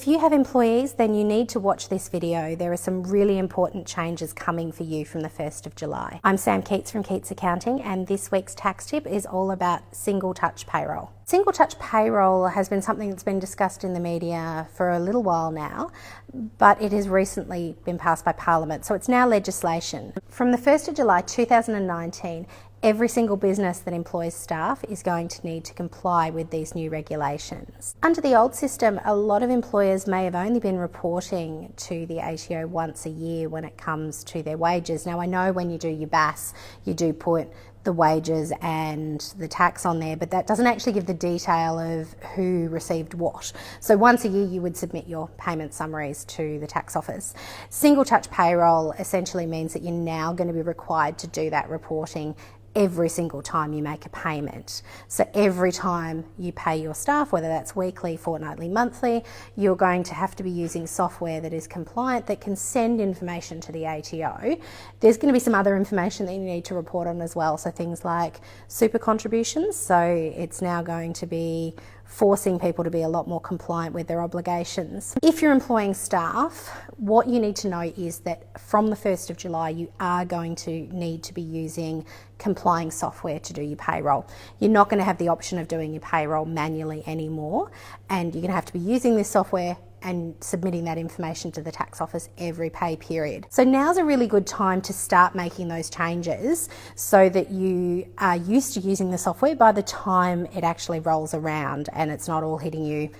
If you have employees, then you need to watch this video. There are some really important changes coming for you from the 1st of July. I'm Sam Keats from Keats Accounting, and this week's tax tip is all about single touch payroll. Single touch payroll has been something that's been discussed in the media for a little while now, but it has recently been passed by Parliament, so it's now legislation. From the 1st of July 2019, every single business that employs staff is going to need to comply with these new regulations. Under the old system, a lot of employers may have only been reporting to the ATO once a year when it comes to their wages. Now, I know when you do your BAS, you do put the wages and the tax on there, but that doesn't actually give the detail of who received what. So once a year you would submit your payment summaries to the tax office. Single touch payroll essentially means that you're now going to be required to do that reporting every single time you make a payment. So every time you pay your staff, whether that's weekly, fortnightly, monthly, you're going to have to be using software that is compliant, that can send information to the ATO. There's going to be some other information that you need to report on as well, so things like super contributions. So it's now going to be forcing people to be a lot more compliant with their obligations. If you're employing staff, what you need to know is that from the 1st of July, you are going to need to be using complying software to do your payroll. You're not going to have the option of doing your payroll manually anymore, and you're going to have to be using this software and submitting that information to the tax office every pay period. So now's a really good time to start making those changes so that you are used to using the software by the time it actually rolls around and it's not all hitting you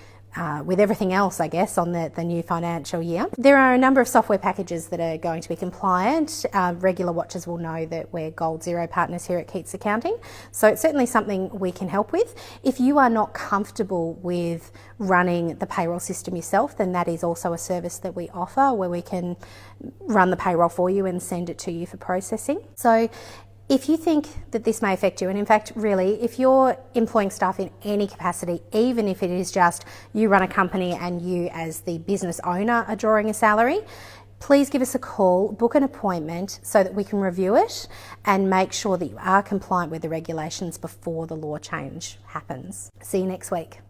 with everything else, I guess, on the new financial year. There are a number of software packages that are going to be compliant. Regular watchers will know that we're Gold Zero partners here at Keats Accounting, so it's certainly something we can help with. If you are not comfortable with running the payroll system yourself, then that is also a service that we offer where we can run the payroll for you and send it to you for processing. So if you think that this may affect you, and in fact, really, if you're employing staff in any capacity, even if it is just you run a company and you as the business owner are drawing a salary, please give us a call, book an appointment so that we can review it and make sure that you are compliant with the regulations before the law change happens. See you next week.